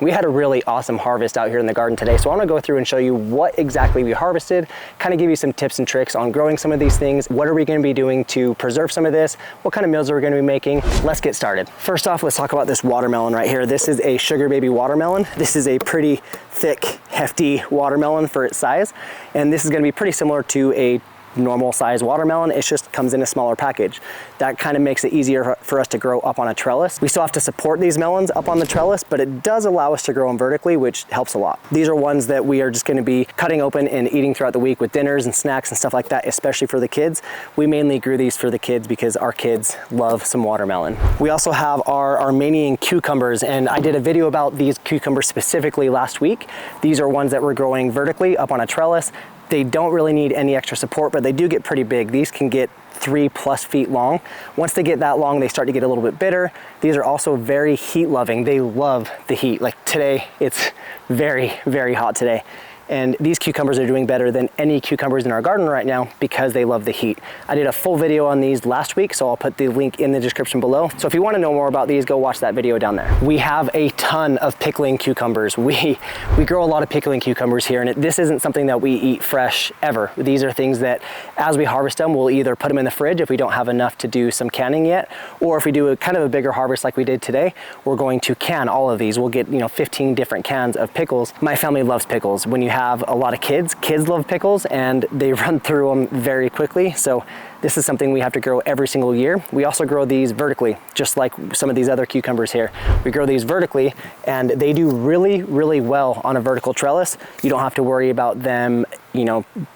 We had a really awesome harvest out here in the garden today, so I want to go through and show you what exactly we harvested, kind of give you some tips and tricks on growing some of these things. What are we going to be doing to preserve some of this? What kind of meals are we going to be making? Let's get started. First off, let's talk about this watermelon right here. This is a sugar baby watermelon. This is a pretty thick, hefty watermelon for its size, and this is going to be pretty similar to a normal size watermelon. It just comes in a smaller package. That kind of makes it easier for us to grow up on a trellis. We still have to support these melons up on the trellis, but it does allow us to grow them vertically, which helps a lot. These are ones that we are just going to be cutting open and eating throughout the week with dinners and snacks and stuff like that, especially for the kids. We mainly grew these for the kids because our kids love some watermelon. We also have our Armenian cucumbers, and I did a video about these cucumbers specifically last week. These are ones that we're growing vertically up on a trellis. They don't really need any extra support, but they do get pretty big. These can get 3+ feet long. Once they get that long, they start to get a little bit bitter. These are also very heat loving. They love the heat. Like today, it's very, very hot today. And these cucumbers are doing better than any cucumbers in our garden right now because they love the heat. I did a full video on these last week, so I'll put the link in the description below. So if you want to know more about these, go watch that video down there. We have a ton of pickling cucumbers. We grow a lot of pickling cucumbers here, and this isn't something that we eat fresh ever. These are things that as we harvest them, we'll either put them in the fridge if we don't have enough to do some canning yet, or if we do a kind of a bigger harvest like we did today, we're going to can all of these. We'll get 15 different cans of pickles. My family loves pickles. When you have a lot of kids love pickles and they run through them very quickly. So this is something we have to grow every single year. We also grow these vertically, just like some of these other cucumbers here. We grow these vertically and they do really, really well on a vertical trellis. You don't have to worry about them,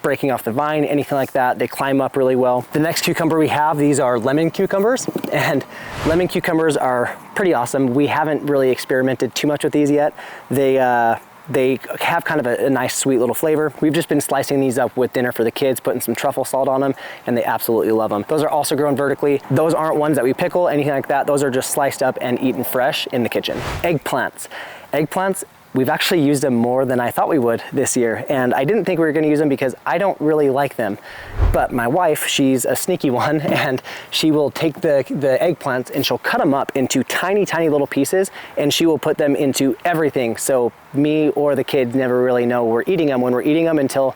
breaking off the vine, anything like that. They climb up really well. The next cucumber we have, these are lemon cucumbers, and lemon cucumbers are pretty awesome. We haven't really experimented too much with these yet. They have kind of a nice sweet little flavor. We've just been slicing these up with dinner for the kids, putting some truffle salt on them, and they absolutely love them. Those are also grown vertically. Those aren't ones that we pickle, anything like that. Those are just sliced up and eaten fresh in the kitchen. Eggplants. Eggplants, we've actually used them more than I thought we would this year, and I didn't think we were going to use them because I don't really like them. But my wife, she's a sneaky one, and she will take the eggplants and she'll cut them up into tiny, tiny little pieces, and she will put them into everything. So me or the kids never really know we're eating them when we're eating them until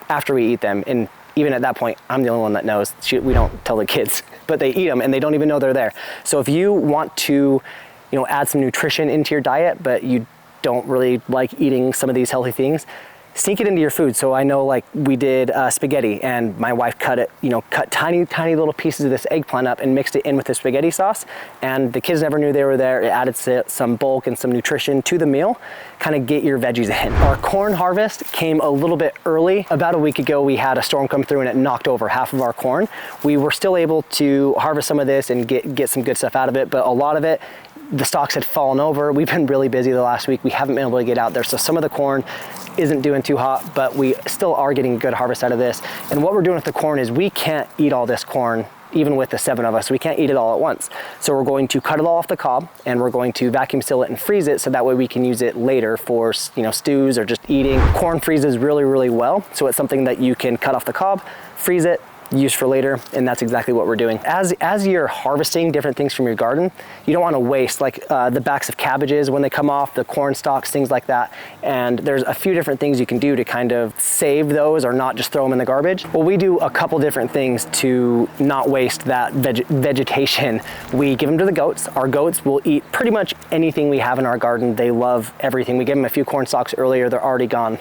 after we eat them. And even at that point, I'm the only one that knows. We don't tell the kids, but they eat them and they don't even know they're there. So if you want to, add some nutrition into your diet, but you don't really like eating some of these healthy things, sneak it into your food. So I know, like we did spaghetti, and my wife cut tiny, tiny little pieces of this eggplant up and mixed it in with the spaghetti sauce, and the kids never knew they were there. It added some bulk and some nutrition to the meal. Kind of get your veggies in. Our corn harvest came a little bit early. About a week ago, we had a storm come through and it knocked over half of our corn. We were still able to harvest some of this and get some good stuff out of it, but a lot of it, the stalks had fallen over. We've been really busy the last week. We haven't been able to get out there. So some of the corn isn't doing too hot, but we still are getting a good harvest out of this. And what we're doing with the corn is we can't eat all this corn, even with the 7 of us. We can't eat it all at once. So we're going to cut it all off the cob, and we're going to vacuum seal it and freeze it so that way we can use it later for stews or just eating. Corn freezes really, really well. So it's something that you can cut off the cob, freeze it, use for later, and that's exactly what we're doing. As you're harvesting different things from your garden, you don't want to waste the backs of cabbages when they come off, the corn stalks, things like that. And there's a few different things you can do to kind of save those or not just throw them in the garbage. Well, we do a couple different things to not waste that vegetation. We give them to the goats. Our goats will eat pretty much anything we have in our garden. They love everything. We gave them a few corn stalks earlier. They're already gone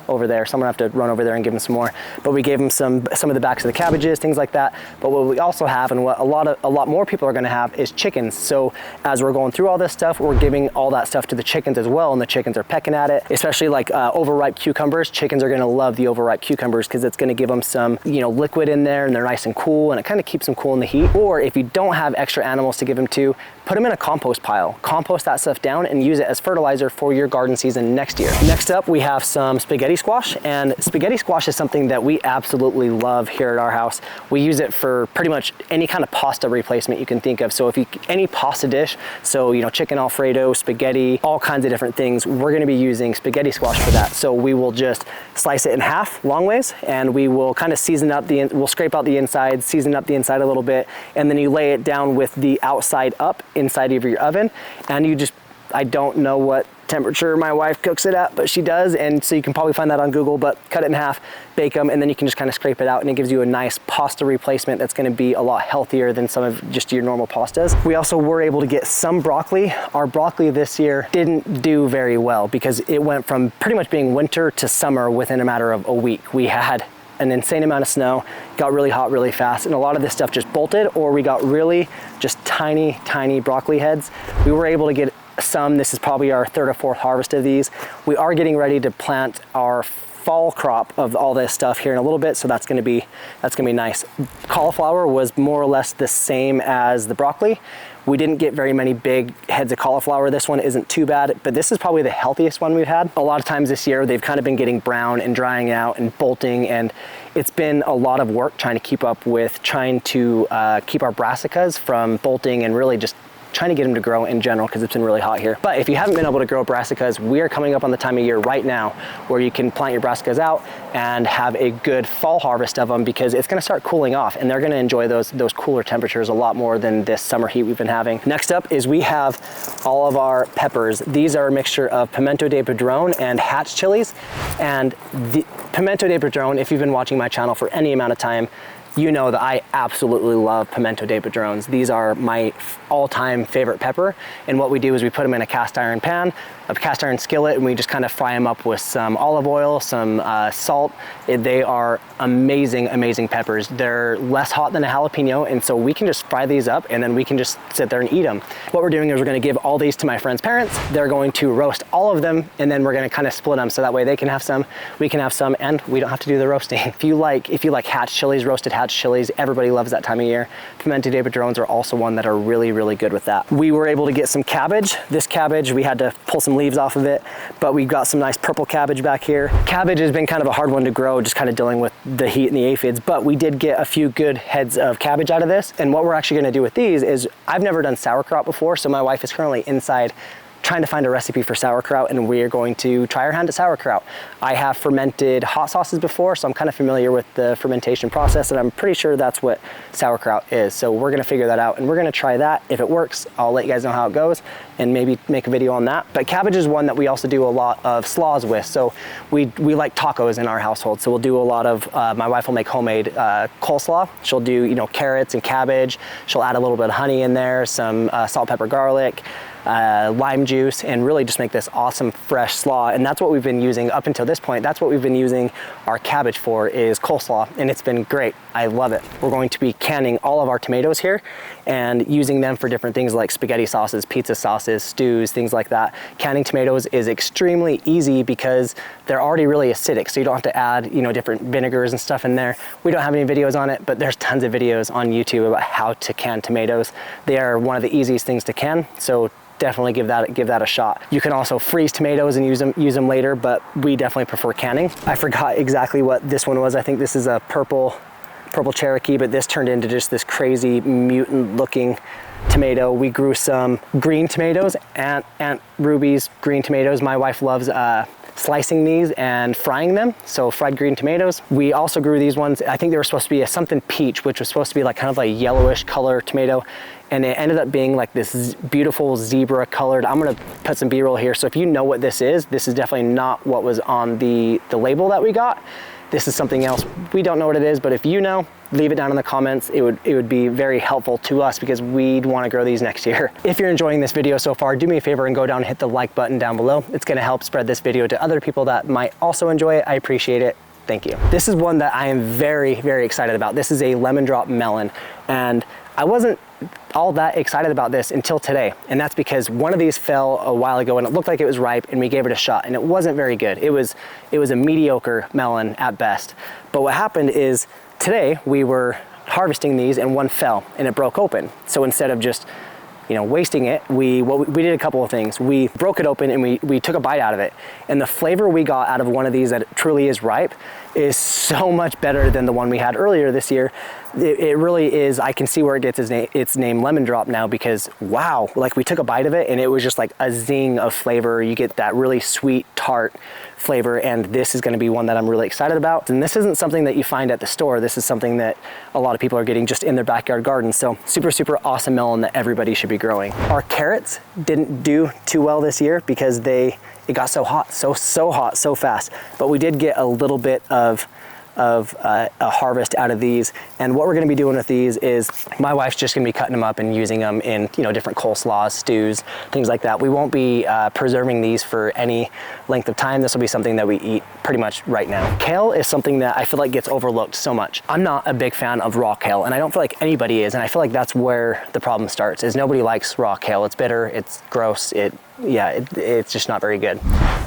over there. Someone have to run over there and give them some more. But we gave them some of the backs of the cabbages, things like that. But what we also have, and what a lot more people are going to have, is chickens. So as we're going through all this stuff, we're giving all that stuff to the chickens as well, and the chickens are pecking at it. Especially like overripe cucumbers. Chickens are going to love the overripe cucumbers because it's going to give them some liquid in there, and they're nice and cool, and it kind of keeps them cool in the heat. Or if you don't have extra animals to give them to, put them in a compost pile. Compost that stuff down and use it as fertilizer for your garden season next year. Next up, we have some spaghetti squash, and spaghetti squash is something that we absolutely love here at our house. We use it for pretty much any kind of pasta replacement you can think of. So any pasta dish, so chicken Alfredo, spaghetti, all kinds of different things, we're going to be using spaghetti squash for that. So we will just slice it in half long ways, and we will kind of season up we'll scrape out the inside, season up the inside a little bit, and then you lay it down with the outside up inside of your oven, and you just I don't know what temperature my wife cooks it at, but she does, and so you can probably find that on Google, but cut it in half, bake them, and then you can just kind of scrape it out, and it gives you a nice pasta replacement that's going to be a lot healthier than some of just your normal pastas. We also were able to get some broccoli. Our broccoli this year didn't do very well because it went from pretty much being winter to summer within a matter of a week. We had an insane amount of snow, got really hot really fast, and a lot of this stuff just bolted, or we got really just tiny broccoli heads. We were able to get some. This is probably our third or fourth harvest of these. We are getting ready to plant our fall crop of all this stuff here in a little bit, so that's gonna be nice. Cauliflower was more or less the same as the broccoli. We didn't get very many big heads of cauliflower. This one isn't too bad, but this is probably the healthiest one we've had. A lot of times this year, they've kind of been getting brown and drying out and bolting, and it's been a lot of work trying to keep up with trying to keep our brassicas from bolting and really just trying to get them to grow in general because it's been really hot here. But if you haven't been able to grow brassicas, we are coming up on the time of year right now where you can plant your brassicas out and have a good fall harvest of them, because it's gonna start cooling off and they're gonna enjoy those cooler temperatures a lot more than this summer heat we've been having. Next up is we have all of our peppers. These are a mixture of pimento de padrone and hatch chilies. And the pimento de padrone, if you've been watching my channel for any amount of time, you know that I absolutely love pimento de padrones. These are my all-time favorite pepper. And what we do is we put them in a cast iron pan, a cast iron skillet, and we just kind of fry them up with some olive oil, some salt. They are amazing peppers. They're less hot than a jalapeno, and so we can just fry these up and then we can just sit there and eat them. What we're doing is we're gonna give all these to my friend's parents. They're going to roast all of them, and then we're gonna kind of split them so that way they can have some, we can have some, and we don't have to do the roasting. If you like hatch chilies, roasted hatch chilies, everybody loves that time of year. Pimento de padrones are also one that are really good with that. We were able to get some cabbage. This cabbage, we had to pull some leaves off of it, but we've got some nice purple cabbage back here. Cabbage has been kind of a hard one to grow, just kind of dealing with the heat and the aphids, but we did get a few good heads of cabbage out of this. And what we're actually gonna do with these is, I've never done sauerkraut before, so my wife is currently inside trying to find a recipe for sauerkraut, and we're going to try our hand at sauerkraut. I have fermented hot sauces before, so I'm kind of familiar with the fermentation process, and I'm pretty sure that's what sauerkraut is. So we're gonna figure that out, and we're gonna try that. If it works, I'll let you guys know how it goes and maybe make a video on that. But cabbage is one that we also do a lot of slaws with. So we like tacos in our household. So we'll do a lot of, my wife will make homemade coleslaw. She'll do, you know, carrots and cabbage. She'll add a little bit of honey in there, some salt, pepper, garlic, lime juice, and really just make this awesome fresh slaw. And that's what we've been using up until this point. That's what we've been using our cabbage for, is coleslaw, and it's been great. I love it. We're going to be canning all of our tomatoes here and using them for different things like spaghetti sauces, pizza sauces, stews, things like that. Canning tomatoes is extremely easy because they're already really acidic, so you don't have to add, you know, different vinegars and stuff in there. We don't have any videos on it, but there's tons of videos on YouTube about how to can tomatoes. They are one of the easiest things to can, so definitely give that a shot. You can also freeze tomatoes and use them later, but we definitely prefer canning. I forgot exactly what this one was. I think this is a purple Cherokee, but this turned into just this crazy mutant looking tomato. We grew some green tomatoes, Aunt Ruby's green tomatoes. My wife loves slicing these and frying them, so fried green tomatoes. We also grew these ones. I think they were supposed to be a something peach, which was supposed to be like kind of like a yellowish color tomato, and it ended up being like this beautiful zebra colored. I'm gonna put some B-roll here, so if you know what this is definitely not what was on the label that we got. This is something else. We don't know what it is, but if you know, leave it down in the comments. It would be very helpful to us because we'd want to grow these next year. If you're enjoying this video so far, do me a favor and go down and hit the like button down below. It's gonna help spread this video to other people that might also enjoy it. I appreciate it. Thank you. This is one that I am very excited about. This is a lemon drop melon, and I wasn't all that excited about this until today, and that's because one of these fell a while ago and it looked like it was ripe, and we gave it a shot and it wasn't very good. It was a mediocre melon at best. But what happened is today we were harvesting these and one fell and it broke open. So instead of just, you know, wasting it, we did a couple of things. We broke it open and we took a bite out of it, and the flavor we got out of one of these that truly is ripe is so much better than the one we had earlier this year it really is, I can see where it gets its name Lemon Drop now, because wow, like we took a bite of it and it was just like a zing of flavor. You get that really sweet tart flavor, and this is going to be one that I'm really excited about. And this isn't something that you find at the store. This is something that a lot of people are getting just in their backyard garden. So super, super awesome melon that everybody should be growing. Our carrots didn't do too well this year because it got so hot, so hot, so fast. But we did get a little bit of a harvest out of these, and what we're going to be doing with these is my wife's just going to be cutting them up and using them in, you know, different coleslaws, stews, things like that. We won't be preserving these for any length of time. This will be something that we eat pretty much right now. Kale is something that I feel like gets overlooked so much. I'm not a big fan of raw kale, and I don't feel like anybody is, and I feel like that's where the problem starts, is nobody likes raw kale. It's bitter, it's gross, it's just not very good.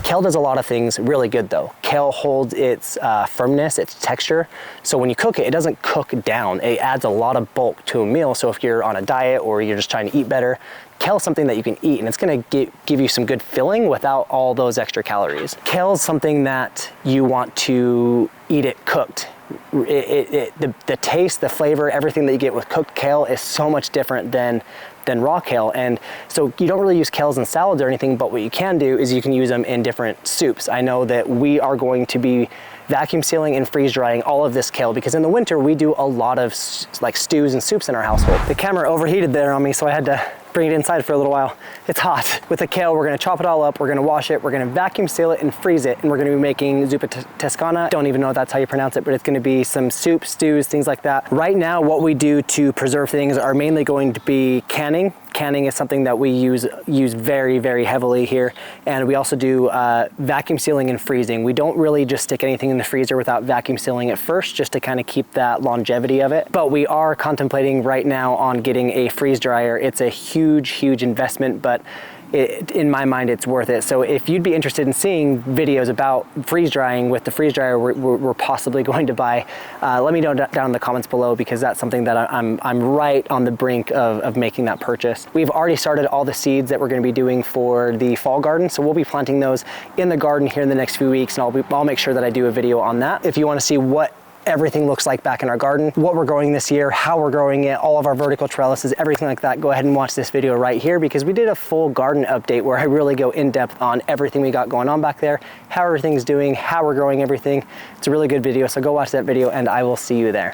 Kale does a lot of things really good though. Kale holds its firmness, its texture. So when you cook it, it doesn't cook down. It adds a lot of bulk to a meal. So if you're on a diet or you're just trying to eat better, kale is something that you can eat, and it's gonna give you some good filling without all those extra calories. Kale is something that you want to eat it cooked. The taste, the flavor, everything that you get with cooked kale is so much different than raw kale. And so you don't really use kales in salads or anything, but what you can do is you can use them in different soups. I know that we are going to be vacuum sealing and freeze drying all of this kale, because in the winter we do a lot of like stews and soups in our household. The camera overheated there on me, so I had to bring it inside for a little while. It's hot. With the kale, we're gonna chop it all up, we're gonna wash it, we're gonna vacuum seal it and freeze it, and we're gonna be making zuppa toscana. Don't even know if that's how you pronounce it, but it's gonna be some soup, stews, things like that. Right now, what we do to preserve things are mainly going to be canning. Canning is something that we use very, very heavily here. And we also do vacuum sealing and freezing. We don't really just stick anything in the freezer without vacuum sealing it first, just to kind of keep that longevity of it. But we are contemplating right now on getting a freeze dryer. It's a huge, huge investment, but in my mind, it's worth it. So if you'd be interested in seeing videos about freeze drying with the freeze dryer we're possibly going to buy, let me know down in the comments below, because that's something that I'm right on the brink of making that purchase. We've already started all the seeds that we're going to be doing for the fall garden, so we'll be planting those in the garden here in the next few weeks, and I'll make sure that I do a video on that. If you want to see what everything looks like back in our garden, what we're growing this year, how we're growing it, all of our vertical trellises, everything like that, go ahead and watch this video right here, because we did a full garden update where I really go in depth on everything we got going on back there, how everything's doing, how we're growing everything. It's a really good video, so go watch that video and I will see you there.